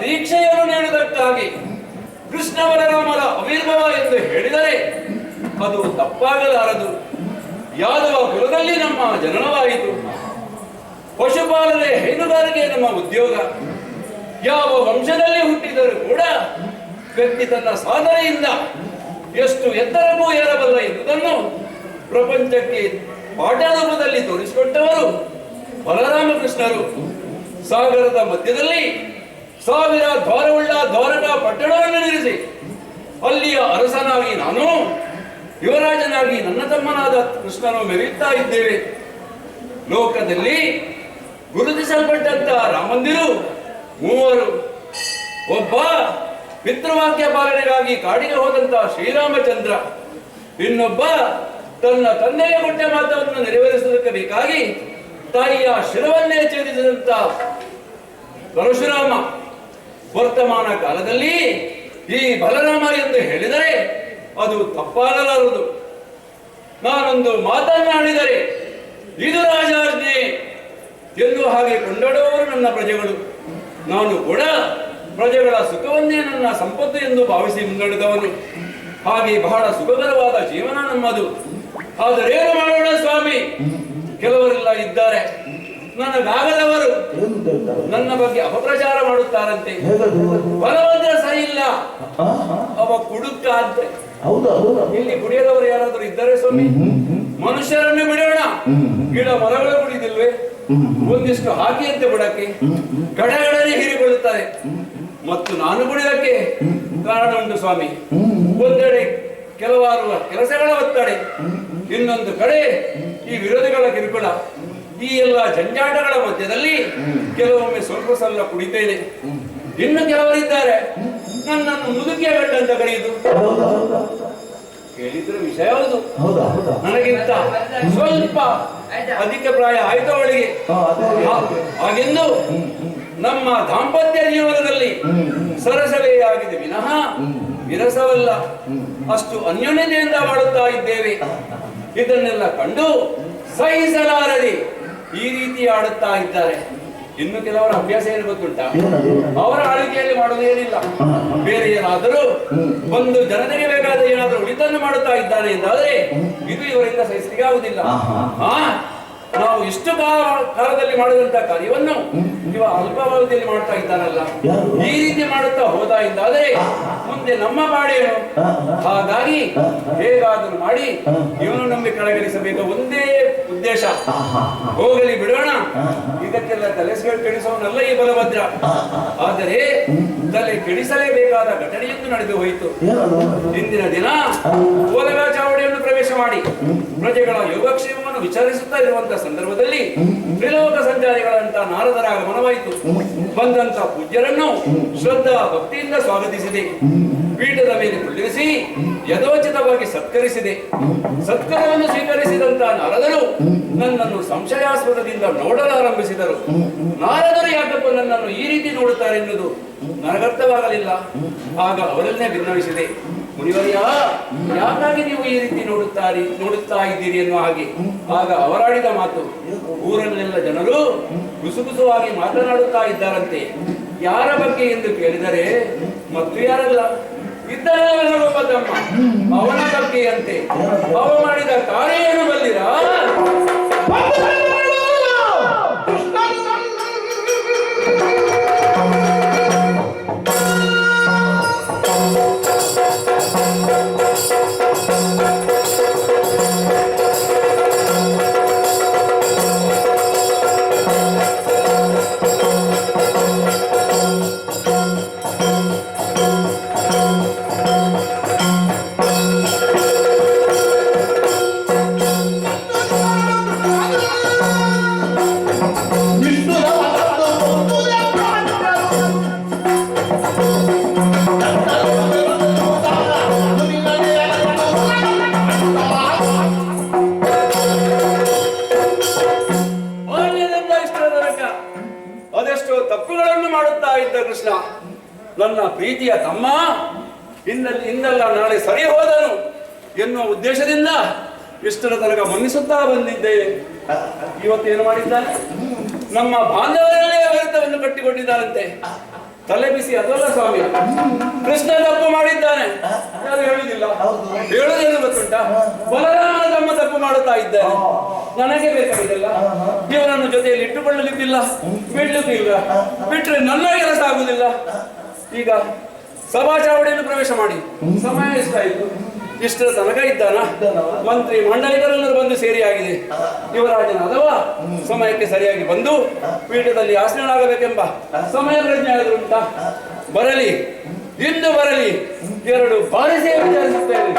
ದೀಕ್ಷೆಯನ್ನು ನೀಡುವುದಕ್ಕಾಗಿ ಕೃಷ್ಣ ಬಲರಾಮರ ಅವಿರ್ಭವ ಎಂದು ಹೇಳಿದರೆ ಅದು ತಪ್ಪಾಗಲಾರದು. ಯಾದವ ಕುಲದಲ್ಲಿ ನಮ್ಮ ಜನನವಾಯಿತು. ಪಶುಪಾಲನೆ, ಹೈನುಗಾರಿಕೆ ನಮ್ಮ ಉದ್ಯೋಗ. ಯಾವ ವಂಶದಲ್ಲಿ ಹುಟ್ಟಿದರೂ ಕೂಡ ವ್ಯಕ್ತಿ ತನ್ನ ಸಾಧನೆಯಿಂದ ಎಷ್ಟು ಎತ್ತರಕ್ಕೂ ಏರಬಲ್ಲ ಎನ್ನುವುದನ್ನು ಪ್ರಪಂಚಕ್ಕೆ ಪಾಠರೂಪದಲ್ಲಿ ತೋರಿಸಿಕೊಟ್ಟವರು ಬಲರಾಮಕೃಷ್ಣರು. ಸಾಗರದ ಮಧ್ಯದಲ್ಲಿ 1000 ದ್ವಾರವುಳ್ಳ ದ್ವಾರಕ ಪಟ್ಟಣವನ್ನು ನಿಲ್ಲಿಸಿ ಅಲ್ಲಿಯ ಅರಸನಾಗಿ ನಾನು, ಯುವರಾಜನಾಗಿ ನನ್ನ ತಮ್ಮನಾದ ಕೃಷ್ಣನು ಮೆರೆಯುತ್ತಾ ಇದ್ದೇವೆ. ಲೋಕದಲ್ಲಿ ಗುರುತಿಸಲ್ಪಟ್ಟಂತಹ ರಾಮಂದಿರು 3. ಒಬ್ಬ ಪಿತೃವಾಕ್ಯ ಪಾಲನೆಗಾಗಿ ಕಾಡಿಗೆ ಹೋದಂತಹ ಶ್ರೀರಾಮಚಂದ್ರ, ಇನ್ನೊಬ್ಬ ತನ್ನ ತಂದೆಗೆ ಕೊಟ್ಟ ಮಾತನ್ನು ನೆರವೇರಿಸುವುದಕ್ಕೆ ಬೇಕಾಗಿ ತಾಯಿಯ ಶಿರವನ್ನೇ ಛೇದಿಸಿದಂತ ಪರಶುರಾಮ. ವರ್ತಮಾನ ಕಾಲದಲ್ಲಿ ಈ ಬಲರಾಮ ಎಂದು ಹೇಳಿದರೆ ಅದು ತಪ್ಪಾಗಲಾರದು. ನಾನೊಂದು ಮಾತನ್ನಾಡಿದರೆ ಇದು ರಾಜಾಜ್ಞೆ ಎನ್ನುವ ಹಾಗೆ ಕೊಂಡಾಡುವವರು ನನ್ನ ಪ್ರಜೆಗಳು. ನಾನು ಕೂಡ ಪ್ರಜೆಗಳ ಸುಖವನ್ನೇ ನನ್ನ ಸಂಪತ್ತು ಎಂದು ಭಾವಿಸಿ ಮುನ್ನಡೆದವನು. ಹಾಗೆ ಬಹಳ ಸುಖಕರವಾದ ಜೀವನ ನಮ್ಮದು. ಆದರೇನು ಮಾಡೋಣ ಸ್ವಾಮಿ, ಕೆಲವರೆಲ್ಲ ಇದ್ದಾರೆ ನನಗಾಗದವರು ನನ್ನ ಬಗ್ಗೆ ಅಪಪ್ರಚಾರ ಮಾಡುತ್ತಾರಂತೆ. ಬಲವಂತರ ಸರಿ ಇಲ್ಲ, ಅವ ಕುಡುಕ ಅಂತೆ. ಇಲ್ಲಿ ಕುಡಿಯದವರು ಯಾರಾದರೂ ಇದ್ದಾರೆ ಸ್ವಾಮಿ? ಮನುಷ್ಯರನ್ನು ಬಿಡೋಣ, ಗಿಡ ಮರಗಳು ಕುಡಿದಿಲ್ವೇ? ಒಂದಿಷ್ಟು ಹಾಕಿ ಅಂತೆ ಬಿಡಕ್ಕೆ ಗಡಗಡನೆ ಹೀರಿಕೊಳ್ಳುತ್ತಾರೆ. ಮತ್ತು ನಾನು ಕುಡಿದಕ್ಕೆ ಕಾರಣ ಉಂಟು ಸ್ವಾಮಿ. ಒಂದೆಡೆ ಕೆಲವಾರು ಕೆಲಸಗಳ ಒತ್ತಡೆ, ಇನ್ನೊಂದು ಕಡೆ ಈ ವಿರೋಧಿಗಳ ಕಿರುಕುಳ. ಈ ಎಲ್ಲ ಜಂಜಾಟಗಳ ಮಧ್ಯದಲ್ಲಿ ಕೆಲವೊಮ್ಮೆ ಸ್ವಲ್ಪ ಸಲ ಕುಡಿತೇನೆ. ಇನ್ನು ಕೆಲವರಿದ್ದಾರೆ ನನ್ನನ್ನು ಮುದುಕಿಯ ಗಂಡ ಅಂತ ಕರೆಯುವುದು. ಕೇಳಿದ್ರೆ ವಿಷಯ ಹೌದು, ನನಗಿಂತ ಸ್ವಲ್ಪ ಅಧಿಕ ಪ್ರಾಯ ಆಯ್ತು ಅವಳಿಗೆ. ಹಾಗೆಂದು ನಮ್ಮ ದಾಂಪತ್ಯ ಜೀವನದಲ್ಲಿ ಸರಸವೇ ಆಗಿದೆ ವಿನಃ ವಿರಸವಲ್ಲ. ಅಷ್ಟು ಅನ್ಯೋನ್ಯತೆಯಿಂದ ಮಾಡುತ್ತಾ ಇದ್ದೇವೆ. ಇದನ್ನೆಲ್ಲ ಕಂಡು ಸಹಿಸಲಾರದೆ ಈ ರೀತಿ ಆಡುತ್ತಾ ಇದ್ದಾರೆ. ಇನ್ನು ಕೆಲವರ ಅಭ್ಯಾಸ ಏನು ಗೊತ್ತುಂಟ? ಅವರ ಆಳ್ವಿಕೆಯಲ್ಲಿ ಮಾಡುವುದೇನಿಲ್ಲ, ಬೇರೆ ಏನಾದರೂ ಒಂದು ಜನತೆಗೆ ಬೇಕಾದ ಏನಾದರೂ ಉಳಿತನ್ನು ಮಾಡುತ್ತಾ ಇದ್ದಾನೆ ಎಂದಾದ್ರೆ ಇದು ಇವರಿಂದ ಸಹಿಸಲಿಕ್ಕೆ ಆಗುವುದಿಲ್ಲ. ನಾವು ಇಷ್ಟು ಕಾಲದಲ್ಲಿ ಮಾಡಿದಂತ ಕಾರ್ಯವನ್ನು ಇವ ಅಲ್ಪಾವಧಿಯಲ್ಲಿ ಮಾಡ್ತಾ ಇದ್ದಾನಲ್ಲ, ಈ ರೀತಿ ಮಾಡುತ್ತಾ ಹೋದ ಎಂದಾದರೆ ಮುಂದೆ ನಮ್ಮ ಪಾಡೇನು? ಹಾಗಾಗಿ ಹೇಗಾದರೂ ಮಾಡಿ ಇವನು ನಮಗೆ ಕೆಳಗಿಳಿಸಬೇಕು, ಒಂದೇ ಉದ್ದೇಶ. ಹೋಗಲಿ ಬಿಡೋಣ, ಇದಕ್ಕೆಲ್ಲ ತಲೆ ಕೆಡಿಸೋನಲ್ಲ ಈ ಬಲಭದ್ರ. ಆದರೆ ತಲೆ ಕೆಡಿಸಲೇಬೇಕಾದ ಘಟನೆಯೊಂದು ನಡೆದು ಹೋಯಿತು. ಇಂದಿನ ದಿನ ಓಲಗ ಚಾವಡಿಯನ್ನು ಪ್ರವೇಶ ಮಾಡಿ ಪ್ರಜೆಗಳ ಯೋಗಕ್ಷೇಮವನ್ನು ವಿಚಾರಿಸುತ್ತಾ ಇರುವಂತಹ ಸಂದರ್ಭದಲ್ಲಿ ತ್ರಿಲೋಕ ಸಂಚಾರಿಗಳಂತ ನಾರದರ ಆಗಮನವಾಯಿತು. ಬಂದಂತ ಪೂಜ್ಯರನ್ನು ಶ್ರದ್ಧಾ ಭಕ್ತಿಯಿಂದ ಸ್ವಾಗತಿಸಿದೆ. ಪೀಠದ ಮೇಲೆ ಕುಳ್ಳಿರಿಸಿ ಯಥೋಚಿತವಾಗಿ ಸತ್ಕರಿಸಿದೆ. ಸತ್ಕಾರವನ್ನು ಸ್ವೀಕರಿಸಿದಂತ ನಾರದರು ನನ್ನನ್ನು ಸಂಶಯಾಸ್ಪದದಿಂದ ನೋಡಲಾರಂಭಿಸಿದರು. ನಾರದರು ಯಾಕಪ್ಪ ನನ್ನನ್ನು ಈ ರೀತಿ ನೋಡುತ್ತಾರೆ ಎನ್ನುವುದು ನನಗರ್ಥವಾಗಲಿಲ್ಲ. ಆಗ ಅವರನ್ನೇ ಭಿನ್ನವಿಸಿದೆ. ಮುನಿವರ್ಯ, ಯಾಕಾಗಿ ನೀವು ಈ ರೀತಿ ನೋಡುತ್ತಾ ಇದ್ದೀರಿ ಎನ್ನುವ ಹಾಗೆ. ಆಗ ಅವರಾಡಿದ ಮಾತು, ಊರಲ್ಲೆಲ್ಲ ಜನರು ಗುಸುಗುಸುವಾಗಿ ಮಾತನಾಡುತ್ತಾ ಇದ್ದಾರಂತೆ. ಯಾರ ಬಗ್ಗೆ ಎಂದು ಕೇಳಿದರೆ ಮತ್ತು ಯಾರಲ್ಲ, ಇದ್ದರೊಬ್ಬ ತಮ್ಮ, ಅವನ ಬಗ್ಗೆ ಅಂತೆ. ಅವ ಮಾಡಿದ ಕಾರ್ಯ ಏನು ಬಲ್ಲಿರಾ? ನನ್ನ ಪ್ರೀತಿಯ ತಮ್ಮ ಇಂದಲ್ಲ ನಾಳೆ ಸರಿ ಹೋದನು ಎನ್ನುವ ಉದ್ದೇಶದಿಂದ ಇಷ್ಟರ ತನಕ ಮನ್ನಿಸುತ್ತಾ ಬಂದಿದ್ದೇವೆ. ಇವತ್ತೇನು ಮಾಡಿದ್ದಾನೆ? ನಮ್ಮ ಬಾಂಧವರಲ್ಲೇ ವ್ಯರ್ಥವನ್ನು ಕಟ್ಟಿಕೊಂಡಿದ್ದಾರಂತೆ. ತಲೆ ಬಿಸಿ ಅದಲ್ಲ ಸ್ವಾಮಿ. ಕೃಷ್ಣ ತಪ್ಪು ಮಾಡಿದ್ದಾನೆ, ಯಾರು ಹೇಳುದಿಲ್ಲ. ಹೇಳುದೇನು ಗೊತ್ತುಂಟಾ? ಬಲರಾಮ ತಮ್ಮ ತಪ್ಪು ಮಾಡುತ್ತಾ ಇದ್ದಾನೆ. ನನಗೆ ಬೇಕಾಗಿದೆಲ್ಲ, ಇವನನ್ನು ಜೊತೆಯಲ್ಲಿ ಇಟ್ಟುಕೊಳ್ಳಲಿಕ್ಕಿಲ್ಲ, ಬಿಡ್ಲಿಕ್ಕಿಲ್ಲ. ಬಿಟ್ರೆ ನನ್ನ ಕೆಲಸ ಆಗುದಿಲ್ಲ. ಈಗ ಸಭಾ ಚಾವಡಿಯನ್ನು ಪ್ರವೇಶ ಮಾಡಿ ಸಮಯ ಎಷ್ಟಾಯಿತು? ಇಷ್ಟರ ತನಕ ಇದ್ದಾನ. ಮಂತ್ರಿ ಮಂಡಳಿಗರೆಲ್ಲರೂ ಬಂದು ಸೇರಿ ಆಗಿದೆ. ಯುವರಾಜನ ಅಥವಾ ಸಮಯಕ್ಕೆ ಸರಿಯಾಗಿ ಬಂದು ಪೀಠದಲ್ಲಿ ಆಸೀನನಾಗಬೇಕೆಂಬ ಸಮಯ ಪ್ರಜ್ಞೆ ಆದ್ರುಂಟಾ? ಬರಲಿ, ಇಂದು ಬರಲಿ. ಎರಡು ಬಾರಿ ಸೇವೆ ವಿಚಾರಿಸುತ್ತೇನೆ.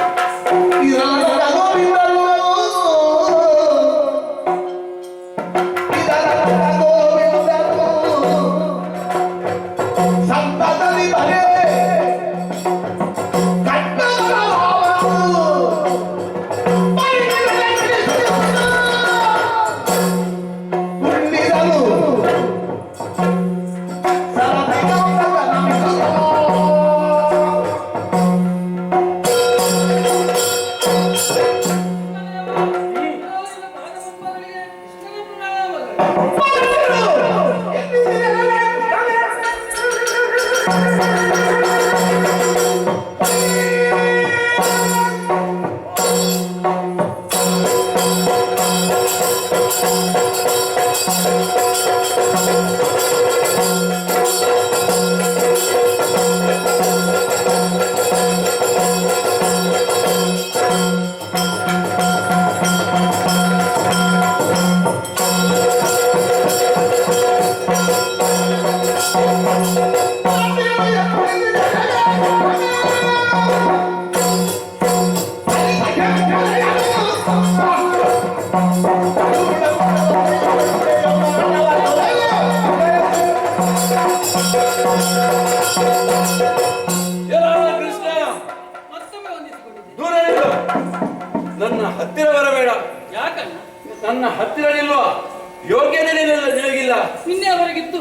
ನನ್ನ ಹತ್ತಿರ ಬರಬೇಡ. ಯಾಕಲ್ಲ? ನನ್ನ ಹತ್ತಿರ ನಿಲ್ವಾ ಯೋಗ್ಯತೆ ನಿನಗಿಲ್ಲ. ನಿನ್ನೆ ಅವರಿಗಿತ್ತು.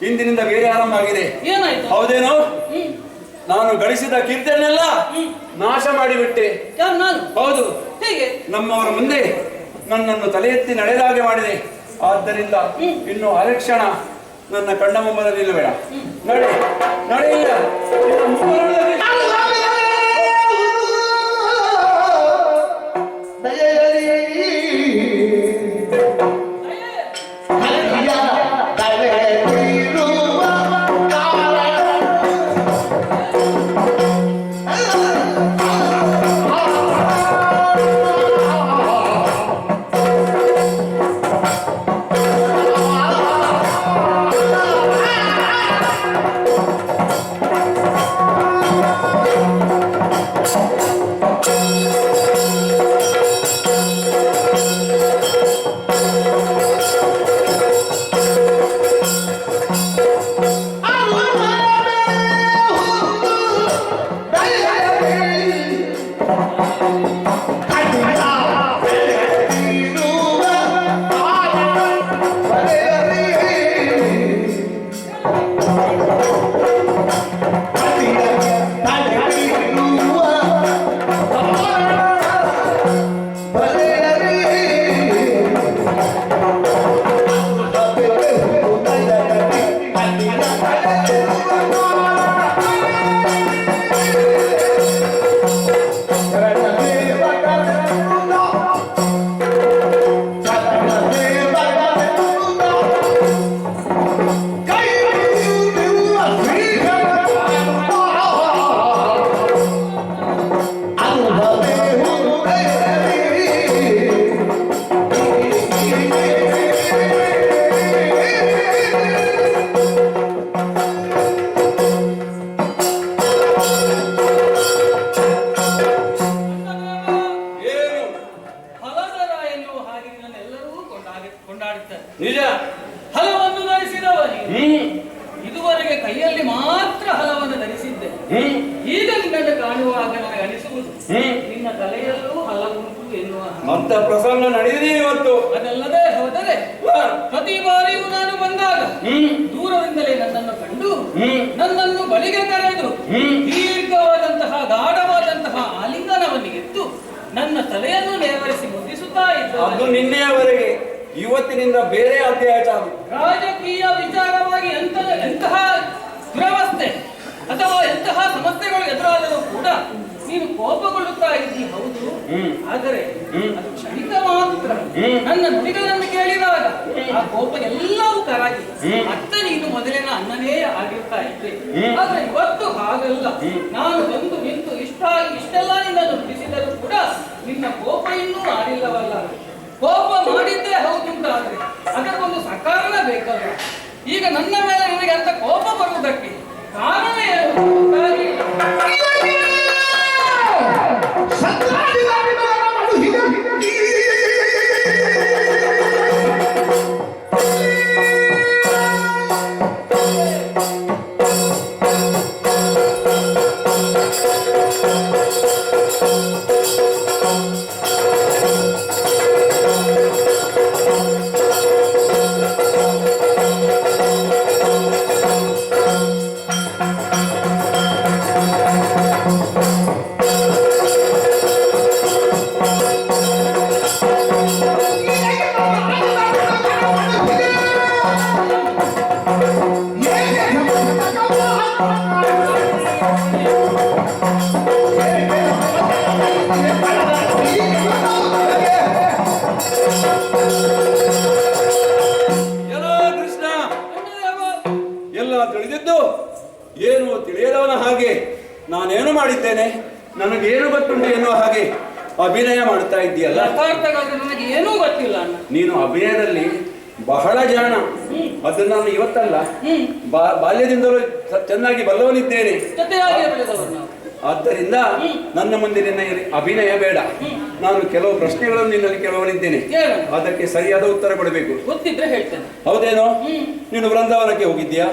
ಇಂದಿನಿಂದ ಬೇರೆ ಆರಂಭ ಆಗಿದೆ. ಏನಾಯ್ತು? ಹೌದೇನೋ? ನಾನು ಗಳಿಸಿದ ಕೀರ್ತನೆಲ್ಲ ನಾಶ ಮಾಡಿಬಿಟ್ಟೆ. ನಾನು? ಹೌದು. ಹೇಗೆ? ನಮ್ಮವರ ಮುಂದೆ ನನ್ನನ್ನು ತಲೆ ಎತ್ತಿ ನಡೆದ ಹಾಗೆ ಮಾಡಿದೆ. ಆದ್ದರಿಂದ ಇನ್ನು ಅರಕ್ಷಣ ನನ್ನ ಕಣ್ಣ ಮುಂಬದಲ್ಲಿ ನಿಲ್ಲಬೇಡ. ನಡೆ ನಡೆಯಿಲ್ಲ. ನಿಜ. ಹಲವನ್ನು ಧರಿಸಿದವನಿಗೆ ಇದುವರೆಗೆ ಕೈಯಲ್ಲಿ ಮಾತ್ರ ಹಲವನ್ನು ಧರಿಸಿದ್ದೆ. ಈಗ ನಿನ್ನನ್ನು ಕಾಣುವಾಗ ನನಗೆ ಅನಿಸುವುದು ನಿನ್ನ ತಲೆಯಲ್ಲೂ ಹಲವುಂಟು ಎನ್ನುವ ಅಂತ ಪ್ರಸಂಗ ನಡೆದಿದೆ ಇವತ್ತು. ಅದಲ್ಲದೆ ಹೋದರೆ ಪ್ರತಿ ಬಾರಿಯೂ ನಾನು ಬಂದಾಗ ದೂರದಿಂದಲೇ ನನ್ನನ್ನು ಕಂಡು ನನ್ನನ್ನು ಬಳಿಗೆ ಕರೆದು ದೀರ್ಘವಾದಂತಹ ಗಾಢವಾದಂತಹ ಆಲಿಂಗನವನ್ನು ಎತ್ತು ನನ್ನ ತಲೆಯನ್ನು ನೇವರಿಸಿ ಮುದ್ದಿಸುತ್ತಾ ಇದ್ದ. ಅದು ನಿನ್ನೆಯವರೆಗೆ, ಇವತ್ತಿನಿಂದ ಬೇರೆ ಅಧ್ಯಾಯ ಚಾಲು. ರಾಜಕೀಯ ವಿಚಾರವಾಗಿ ಎಂತಹ ಕೂಡ ನೀನು ಕೋಪಗೊಳ್ಳುತ್ತಾ ಇದ್ದಿ ಹೌದು, ಆದರೆ ಅದು ಕ್ಷಣಿಕ ಮಾತ್ರ. ನನ್ನ ನುಡಿಗಳನ್ನು ಕೇಳಿದಾಗ ಆ ಕೋಪ ಎಲ್ಲವೂ ಕರಗಿ ಮತ್ತೆ ನೀನು ಮೊದಲಿನ ಅಣ್ಣನೇ ಆಗಿರ್ತಾ ಇದ್ದೆ. ಆದ್ರೆ ಇವತ್ತು ಹಾಗಲ್ಲ. ನಾನು ಬಂದು ನಿಂತು ಇಷ್ಟೆಲ್ಲ ನಿನ್ನನ್ನು ನುಡಿಸಿದರೂ ಕೂಡ ನಿನ್ನ ಕೋಪ ಇನ್ನೂ ಆಡಿಲ್ಲವಲ್ಲ. ಕೋಪ ಮಾಡಿದ್ದೇ ಹೌದುಂಟಾದ್ರೆ ಅದಕ್ಕೊಂದು ಸಕಾರಣ ಬೇಕಲ್ಲ. ಈಗ ನನ್ನ ಮೇಲೆ ನಿನಗೆ ಅಂತ ಕೋಪ ಬರುವುದಕ್ಕೆ ಕಾರಣ ಏನು ಗೊತ್ತಾಗಿಲ್ಲ. ತಿಳಿದಿದ್ದು ಏನು ತಿಳಿಯದವನ ಹಾಗೆ ನಾನೇನು ಮಾಡಿದ್ದೇನೆ, ನನಗೇನು ಗೊತ್ತುಂಟು ಎನ್ನುವ ಹಾಗೆ ಅಭಿನಯ ಮಾಡುತ್ತಾ ಇದ್ದೀಯಲ್ಲ. ನನಗೆ ಏನೂ ಗೊತ್ತಿಲ್ಲ. ನೀನು ಅಭಿನಯದಲ್ಲಿ ಬಹಳ ಜಾಣ. ಅದನ್ನು ನಾನು ಇವತ್ತಲ್ಲ ಬಾಲ್ಯದಿಂದಲೂ ಚೆನ್ನಾಗಿ ಬಲ್ಲವನಿದ್ದೇನೆ. ಆದ್ದರಿಂದ ನನ್ನ ಮುಂದೆ ನಿನ್ನ ಅಭಿನಯ ಬೇಡ. ನಾನು ಕೆಲವು ಪ್ರಶ್ನೆಗಳನ್ನು ನಿನ್ನಲ್ಲಿ ಕೇಳುವನಿದ್ದೇನೆ, ಅದಕ್ಕೆ ಸರಿಯಾದ ಉತ್ತರ ಕೊಡಬೇಕು. ಗೊತ್ತಿದ್ರೆ ಹೇಳ್ತೇನೆ. ಹೌದೇನೋ? ನೀನು ವೃಂದಾವನಕ್ಕೆ ಹೋಗಿದ್ದೀಯಾ?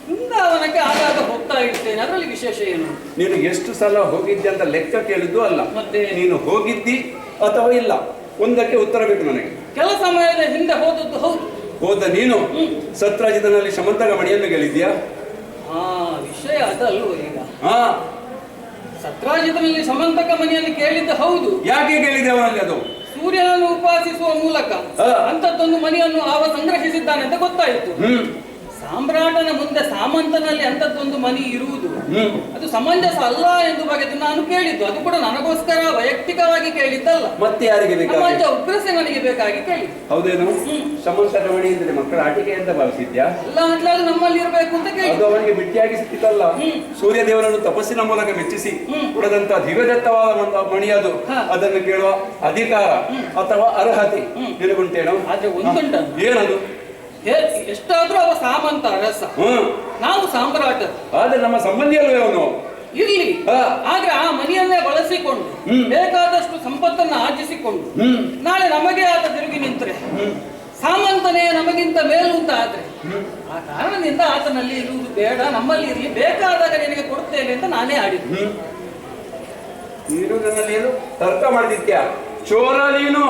ವೃಂದಾವನಕ್ಕೆ ಆಗಾಗ ಹೋಗ್ತಾ ಇರ್ತೇನೆ, ಅದರಲ್ಲಿ ವಿಶೇಷ ಏನು? ನೀನು ಎಷ್ಟು ಸಲ ಹೋಗಿದ್ದೆ ಅಂತ ಲೆಕ್ಕ ಕೇಳಿದ್ದು ಅಲ್ಲ, ಮತ್ತೆ ನೀನು ಹೋಗಿದ್ದಿ ಅಥವಾ ಇಲ್ಲ ಒಂದಕ್ಕೆ ಉತ್ತರ ಬೇಕು ನನಗೆ. ಕೆಲ ಸಮಯದ ಹಿಂದೆ ಹೋದದ್ದು ಹೌದು. ಹೋದ ನೀನು ಸತ್ರಾಜಿತನಲ್ಲಿ ಶಮಂತಕ ಮಣಿಯನ್ನು ಗೆಲ್ಲಿದ್ಯಾ? ವಿಷಯ ಅದಲ್ವ ಈಗ. ಸತ್ರಾಜಿತನಲ್ಲಿ ಸಮಂತಕ ಮಣಿಯನ್ನು ಕೇಳಿದ್ದು ಹೌದು. ಯಾಕೆ ಕೇಳಿದೆ ಅವನಲ್ಲಿ? ಅದು ಸೂರ್ಯನನ್ನು ಉಪಾಸಿಸುವ ಮೂಲಕ ಅಂತದ್ದೊಂದು ಮಣಿಯನ್ನು ಅವ ಸಂಗ್ರಹಿಸಿದ್ದಾನೆ ಅಂತ ಗೊತ್ತಾಯಿತು. ಸಾಮ್ರಾಟನ ಮುಂದೆ ಸಾಮಂತನಲ್ಲಿ ಅಂತದ್ದೊಂದು ಮನಿ ಇರುವುದು ಅದು ಸಮಂಜಸ ಅಲ್ಲ ಎಂದು ಬಗೆದು ನಾನು ಕೇಳಿದ್ದು. ಅದು ಕೂಡ ನನಗೋಸ್ಕರ ವೈಯಕ್ತಿಕವಾಗಿ ಕೇಳಿದ್ದಲ್ಲ, ಮತ್ತೆ ಯಾರಿಗೆ ಬೇಕಾಗಿ? ಉಗ್ರಸೇನಿಗೆ ಬೇಕಾಗಿ ಕೇಳಿದ್ದು. ಹೌದೇನು? ಸಮಂತಕ ಮಣಿ ಅಂದ್ರೆ ಮಕ್ಕಳ ಆಟಿಕೆ ಅಂತ ಭಾವಿಸಿದ್ಯಾ? ಅಲ್ಲ, ಅದು ನಮ್ಮಲ್ಲಿ ಇರಬೇಕು ಅಂತ ಕೇಳಿ. ಅದು ಅವನಿಗೆ ಬಿಟ್ಟಿಯಾಗಿ ಸಿಕ್ಕಿತಲ್ಲ. ಸೂರ್ಯ ದೇವರನ್ನು ತಪಸ್ಸಿನ ಮೂಲಕ ಮೆಚ್ಚಿಸಿ ಕೊಡದಂತ ದಿವ್ಯದತ್ತವಾದ ಮಣಿ ಅದು. ಅದನ್ನು ಕೇಳುವ ಅಧಿಕಾರ ಅಥವಾ ಅರ್ಹತೆ ನಿನಗುಂಟೇನೋ? ಆದ್ರೆ ಒಂದುಂಟ. ಏನದು? ಎಷ್ಟಾದ್ರೂ ಅವ ಸಾಮಂತ ಅರಸ, ನಾವು ಸಾಮ್ರಾಟ. ಆದ್ರೆ ನಮ್ಮ ಸಂಬಂಧಿಯಲ್ವೇ ಅವನು? ಇರ್ಲಿ. ಆದ್ರೆ ಆ ಮನೆಯನ್ನೇ ಬಳಸಿಕೊಂಡು ಬೇಕಾದಷ್ಟು ಸಂಪತ್ತನ್ನು ಆರ್ಜಿಸಿಕೊಂಡು ನಾಳೆ ನಮಗೆ ಆತ ತಿರುಗಿ ನಿಂತರೆ ಸಾಮಂತನೇ ನಮಗಿಂತ ಮೇಲು ಅಂತ ಆದ್ರೆ ಆ ಕಾರಣದಿಂದ ಆತನಲ್ಲಿ ಇರುವುದು ಬೇಡ, ನಮ್ಮಲ್ಲಿ ಇರಲಿ, ಬೇಕಾದಾಗ ನಿನಗೆ ಕೊಡುತ್ತೇನೆ ಅಂತ ನಾನೇ ಆಡಿದ್ದು. ನೀನು ನನ್ನಲ್ಲಿ ಏನು ತರ್ಕ ಮಾಡಿದ್ಯಾ? ಚೋರ ನೀನು.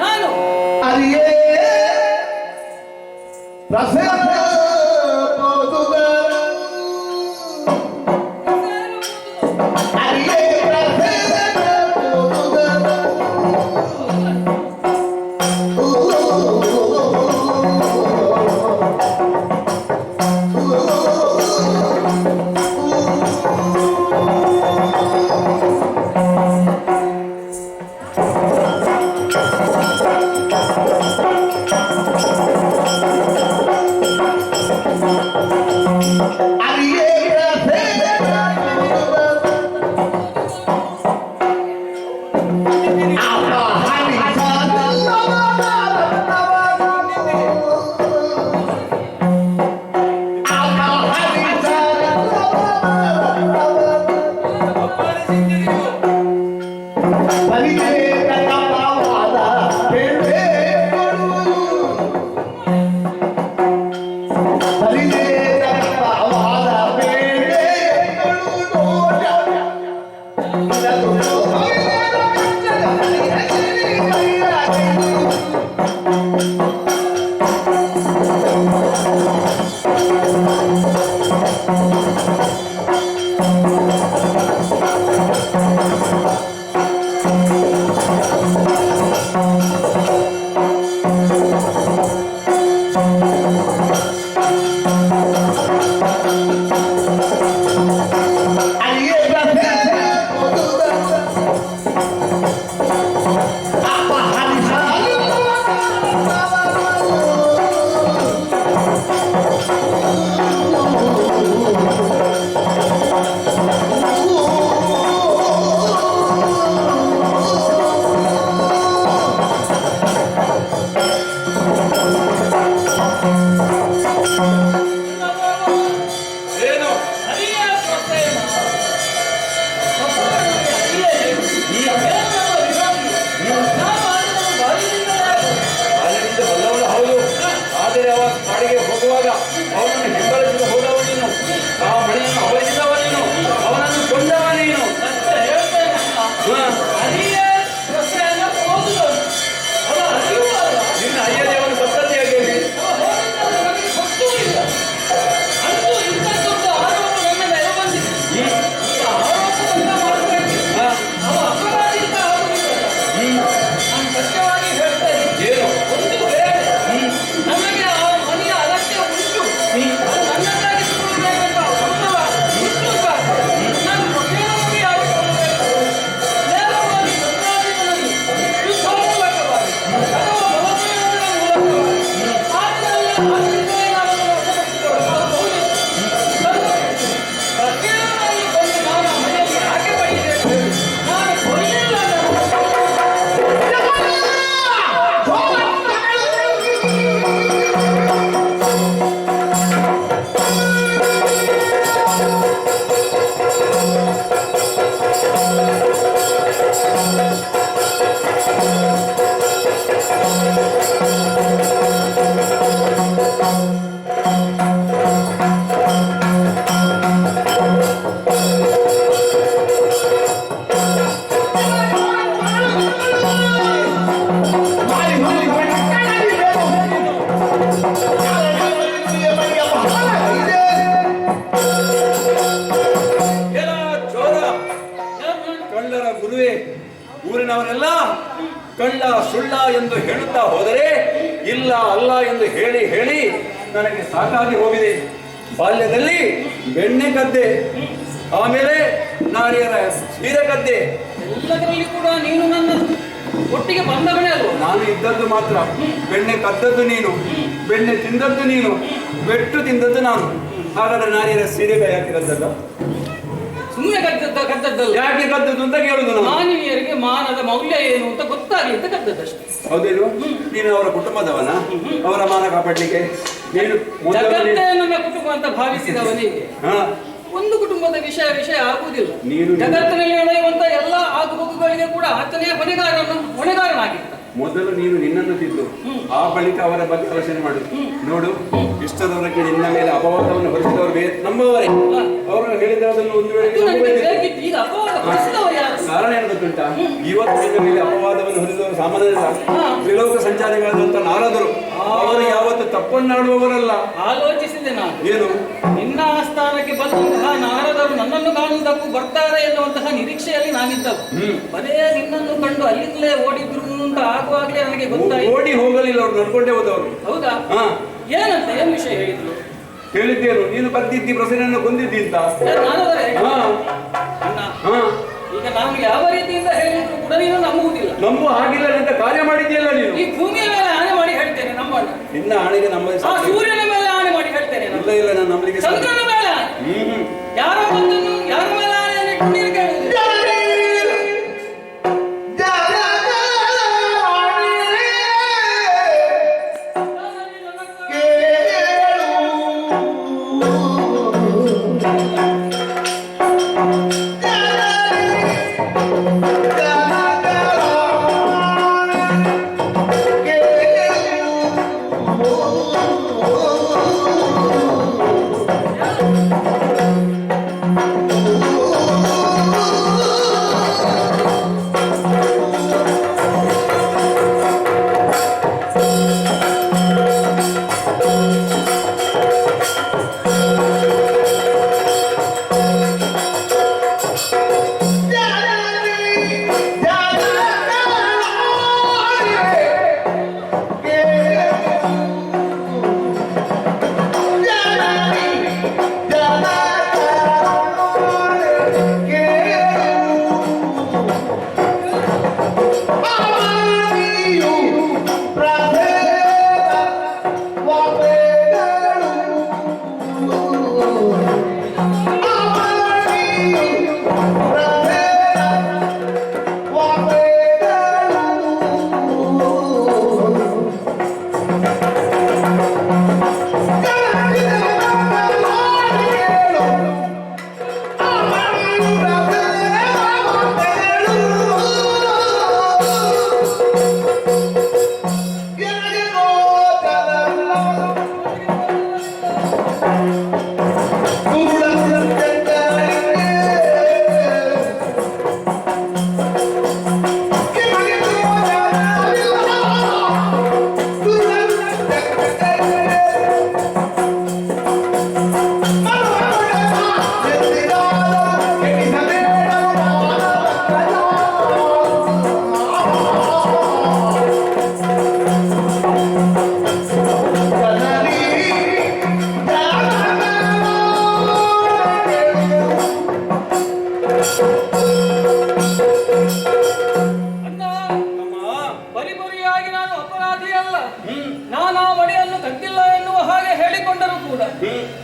ನಾನು ಕೇಳಿದವರೆಲ್ಲ ಕಳ್ಳ ಸುಳ್ಳ ಎಂದು ಹೇಳುತ್ತಾ ಹೋದರೆ ಇಲ್ಲ ಅಲ್ಲ ಎಂದು ಹೇಳಿ ಹೇಳಿ ನನಗೆ ಸಾಕಾಗಿ ಹೋಗಿದೆ. ಬಾಲ್ಯದಲ್ಲಿ ಬೆಣ್ಣೆ ಕದ್ದೆ, ಆಮೇಲೆ ನಾರಿಯರ ಸೀರೆ ಕದ್ದೆ. ಎಲ್ಲದರಲ್ಲಿ ಕೂಡ ನೀನು ನನ್ನ ಒಟ್ಟಿಗೆ ಬಂದವನೇ ಅಲ್ವ? ನಾನು ಇದ್ದದ್ದು ಮಾತ್ರ, ಬೆಣ್ಣೆ ಕದ್ದದ್ದು ನೀನು, ಬೆಣ್ಣೆ ತಿಂದದ್ದು ನೀನು, ಬೆಟ್ಟು ತಿಂದದ್ದು ನಾನು. ಹಾಗಾದ್ರೆ ನಾರಿಯರ ಸೀರೆ ಕೈ ಹಾಕಿದದ್ದಲ್ಲ, ಸುಮ್ಮನೆ ಕದ್ದದ್ದಲ್ಲ. ಯಾಕೆ ಕದ್ದದ್ದು ಅಂತ ಕೇಳುದು ನಾನು. ಮಾನವೀಯರಿಗೆ ಮಾನದ ಮೌಲ್ಯ ಏನು ಅಂತ ಗೊತ್ತಾಗಲಿ ಅಂತ ಕದ್ದದ್ದಷ್ಟೇ. ಹೌದೇನು? ನೀನು ಅವರ ಕುಟುಂಬದವನ, ಅವರ ಮಾನ ಕಾಪಾಡ್ಲಿಕ್ಕೆ ನೀನು ಜಗತ್ತೇ ನನ್ನ ಕುಟುಂಬ ಅಂತ ಭಾವಿಸಿದವನಿಗೆ ಒಂದು ಕುಟುಂಬದ ವಿಷಯ ಆಗುವುದಿಲ್ಲ. ಜಗತ್ತಿನಲ್ಲಿ ನಡೆಯುವಂತ ಎಲ್ಲ ಆಗುಹೋಗುಗಳಿಗೆ ಕೂಡ ಆತನೇ ಹೊಣೆಗಾರನಾಗಿದ್ದ. ಮೊದಲು ನೀನು ನಿನ್ನನ್ನು ತಿದ್ದು ಆ ಬಳಿಕ ಅವರ ಬಗ್ಗೆ ಆಲೋಚನೆ ಮಾಡು. ನೋಡು, ಇಷ್ಟದವರೆಗೆ ನಿನ್ನ ಮೇಲೆ ಅಪವಾದವನ್ನು ಹೊರಿಸಿದವರು ನಮ್ಮವರೇ. ಅವರು ಹೇಳಿದನ್ನು ಒಂದು ವೇಳೆ ಕಾರಣ ಏನು ಗೊತ್ತುಂಟ? ಇವತ್ತು ನಿನ್ನ ಮೇಲೆ ಅಪವಾದವನ್ನು ಹೊರಿಸಿದವರು ಸಾಮಾನ್ಯರಲ್ಲ, ತ್ರಿಲೋಕ ಸಂಚಾರಿಗಳಾದಂತ ನಾರದರು. ಅವರು ಯಾವತ್ತು ತಪ್ಪನ್ನಾಡುವವರಲ್ಲ. ಆಲೋಚಿಸಿದೆ ನಾನು, ಏನು ನಿನ್ನ ಆಸ್ಥಾನಕ್ಕೆ ಬಂದಂತಹ ನಾರದರು ನನ್ನನ್ನು ಕಾಣುವುದಕ್ಕೂ ಬರ್ತಾರೆ ಎನ್ನುವಂತಹ ನಿರೀಕ್ಷೆಯಲ್ಲಿ ನಾನಿದ್ದವು. ಬರೇ ನಿನ್ನನ್ನು ಕಂಡು ಅಲ್ಲಿಂದಲೇ ಓಡಿದ್ರು ಅಂತ ಆಗುವಾಗಲೇ ನನಗೆ ಗೊತ್ತಾಯ್ತು. ಓಡಿ ಹೋಗಲಿಲ್ಲ, ಅವ್ರು ನಡ್ಕೊಂಡೇ ಹೋದವರು. ಹೌದಾ? ಏನಂತ ಏನ್ ವಿಷಯ ಹೇಳಿದ್ರು? ಹೇಳಿದ್ದೇನು, ನೀನು ಬರ್ತಿದ್ದಿ, ಪ್ರಸನ್ನನ್ನು ಕೊಂದಿದ್ದಿ ಅಂತ. ಈಗ ನಾನು ಯಾವ ರೀತಿಯಿಂದ ಹೇಳಿದ್ರು ಕೂಡ ನೀನು ನಂಬುವುದಿಲ್ಲ. ನಂಬುವ ಹಾಗಿಲ್ಲ ಅಂತ ಕಾರ್ಯ ಮಾಡಿದ್ಯಲ್ಲ ನೀನು. ಈ ಭೂಮಿಯ ಮೇಲೆ ಆಣೆ ಮಾಡಿ ಹೇಳ್ತೇನೆ, ನಂಬಣ್ಣ. ನಿನ್ನ ಆಣೆಗೆ ನಮ್ಮ ಸೂರ್ಯನ ಮೇಲೆ ಆಣೆ ಮಾಡಿ ಹೇಳ್ತೇನೆ. ಇಲ್ಲ ನಾನು ನಂಬಲಿಕ್ಕೆ. ಚಂದ್ರನ ಮೇಲೆ ಯಾರ ಮೇಲೆ ಆಣೆ ನೀರು ಕೇಳುವುದಿಲ್ಲ.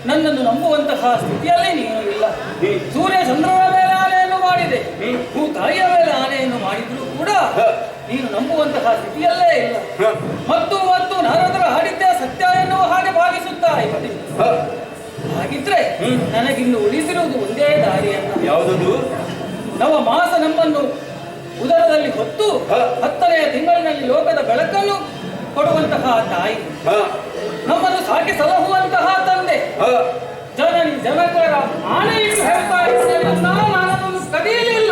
ನನ್ನನ್ನು ನಂಬುವಂತಹ ಸ್ಥಿತಿಯಲ್ಲೇ ನೀನು ಇಲ್ಲ. ಸೂರ್ಯ ಚಂದ್ರನ ಮೇಲೆ ಆನೆಯನ್ನು ಮಾಡಿದೆ, ತಾಯಿಯ ಮೇಲೆ ಆನೆಯನ್ನು ಮಾಡಿದ್ರು ಕೂಡ ನೀನು ನಂಬುವಂತಹ ಸ್ಥಿತಿಯಲ್ಲೇ ಇಲ್ಲ. ಮತ್ತು ಮತ್ತು ನಾರದರು ಹಾಡಿದ್ದೇ ಸತ್ಯ ಎನ್ನುವ ಹಾಗೆ ಭಾವಿಸುತ್ತಾ ಇದ್ದೆ. ಹಾಗಿದ್ರೆ ನನಗಿನ್ನು ಉಳಿದಿರುವುದು ಒಂದೇ ದಾರಿಯನ್ನ. ಯಾವುದದು? ನವ ಮಾಸ ನಮ್ಮನ್ನು ಉದರದಲ್ಲಿ ಹೊತ್ತು 10ನೆಯ ತಿಂಗಳಿನಲ್ಲಿ ಲೋಕದ ಬೆಳಕನ್ನು ಕೊಡುವಂತಹ ತಾಯಿ, ನಮ್ಮನ್ನು ಸಾಕಿ ಸಲಹುವಂತಹ ತಂದೆ, ಜನನಿ ಜನಕರ ಆಣೆ ಇಟ್ಟು ಹೇಳ್ತಾ ಇದ್ದೇನೆ, ನಾನದನ್ನು ಕದಿಯಲಿಲ್ಲ.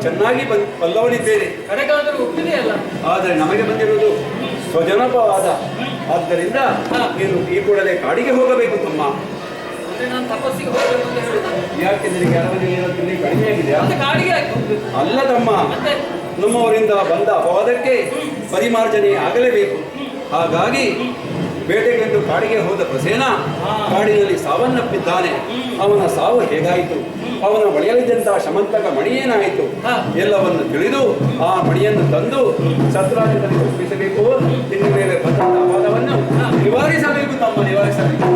ಚೆನ್ನಾಗಿ ಬಲ್ಲವನಿದ್ದೇನೆ. ಕಡೆಗಾದರೂ ಒಪ್ಪಿದೆಯಲ್ಲ. ಆದರೆ ನಮಗೆ ಬಂದಿರುವುದು ಸ್ವಜನಪವಾದ. ಆದ್ದರಿಂದ ನೀನು ಈ ಕೂಡಲೇ ಕಾಡಿಗೆ ಹೋಗಬೇಕು ತಮ್ಮ. ಅಂದ್ರೆ ನಾನು ತಪಸ್ಸಿಗೆ ಹೋಗಬೇಕು ಅಂತ ಹೇಳುದು. ಯಾಕೆ ನಿನಗೆ ಅರಮನೆಯಲ್ಲಿ ಕಡಿಮೆ ಆಗಿದೆಯಾ? ಮತ್ತೆ ಕಾಡಿಗೆ ಯಾಕೆ ಹೋಗ್ಬೇಕು? ಅಲ್ಲ ತಮ್ಮ, ಮತ್ತೆ ನಮ್ಮವರಿಂದ ಬಂದ ಅಪವಾದಕ್ಕೆ ಪರಿಮಾರ್ಜನೆ ಆಗಲೇಬೇಕು. ಹಾಗಾಗಿ ಬೇಟೆಗೆಂದು ಕಾಡಿಗೆ ಹೋದ ಪ್ರಸೇನ ಕಾಡಿನಲ್ಲಿ ಸಾವನ್ನಪ್ಪಿದ್ದಾನೆ. ಅವನ ಸಾವು ಹೇಗಾಯಿತು, ಅವನ ಒಳೆಯಲಿದ್ದಂತಹ ಶಮಂತಕ ಮಣಿಯೇನಾಯಿತು ಎಲ್ಲವನ್ನು ತಿಳಿದು ಆ ಮಣಿಯನ್ನು ತಂದು ಸತ್ರಾಜ್ಯದಲ್ಲಿ ಒಪ್ಪಿಸಬೇಕು. ಇನ್ನು ಮೇಲೆ ಬಂದಂತಹ ಅಪವಾದವನ್ನು ನಿವಾರಿಸಬೇಕು ತಮ್ಮ, ನಿವಾರಿಸಬೇಕು.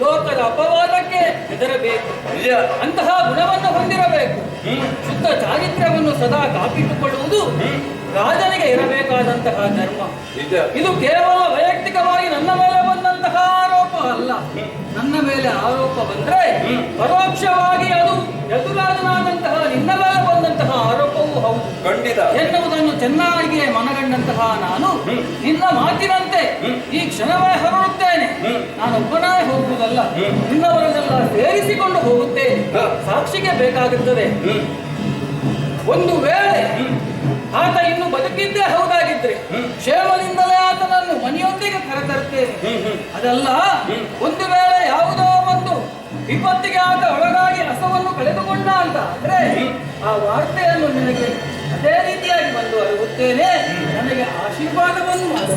ಲೋಕದ ಅಪವಾದಕ್ಕೆ ಹೆದರಬೇಕು. ಅಂತಹ ಗುಣವನ್ನು ಹೊಂದಿರಬೇಕು. ಶುದ್ಧ ಚಾರಿತ್ರ್ಯವನ್ನು ಸದಾ ಕಾಪಿಟ್ಟುಕೊಳ್ಳುವುದು ರಾಜನಿಗೆ ಇರಬೇಕಾದಂತಹ ಧರ್ಮ. ಇದು ಕೇವಲ ವೈಯಕ್ತಿಕವಾಗಿ ನನ್ನ ಮೇಲೆ ಬಂದಂತಹ ಆರೋಪ ಅಲ್ಲ. ನನ್ನ ಮೇಲೆ ಆರೋಪ ಬಂದ್ರೆ ಪರೋಕ್ಷವಾಗಿ ಅದು ಯದುರಾಜನಾದಂತಹ ನಿನ್ನ ಮೇಲೆ ಬಂದಂತಹ ಆರೋಪವೂ ಹೌದು ಖಂಡಿತ ಎನ್ನುವುದನ್ನು ಚೆನ್ನಾಗಿ ಮನಗಂಡಂತಹ ನಾನು ನಿನ್ನ ಮಾತಿನಂತೆ ಈ ಕ್ಷಣವೇ ಹೊರಡುತ್ತೇನೆ. ನಾನೊಬ್ಬನೇ ಹೋಗುವುದಲ್ಲ, ನಿನ್ನವರನ್ನೆಲ್ಲ ಸೇರಿಸಿಕೊಂಡು ಹೋಗುತ್ತೇನೆ. ಸಾಕ್ಷಿಗೆ ಬೇಕಾಗುತ್ತದೆ. ಒಂದು ವೇಳೆ ಆತ ಇನ್ನು ಬದುಕಿದ್ದೇ ಹೌದಾಗಿದ್ರೆ ಕ್ಷೇಮದಿಂದಲೇ ಆತನನ್ನು ಮನೆಯೊಂದಿಗೆ ಕರೆತರುತ್ತೇನೆ. ಅದಲ್ಲ, ಒಂದು ವೇಳೆ ಯಾವುದೋ ಒಂದು ವಿಪತ್ತಿಗೆ ಆತ ಒಳಗಾಗಿ ರಸವನ್ನು ಕಳೆದುಕೊಂಡ ಅಂತ ಅಂದ್ರೆ ಆ ವಾರ್ತೆಯನ್ನು ನಿನಗೆ ಅದೇ ರೀತಿಯಾಗಿ ಬಂದು ಅರಿಯುತ್ತೇನೆ. ನನಗೆ ಆಶೀರ್ವಾದವನ್ನು ಮಾಡು.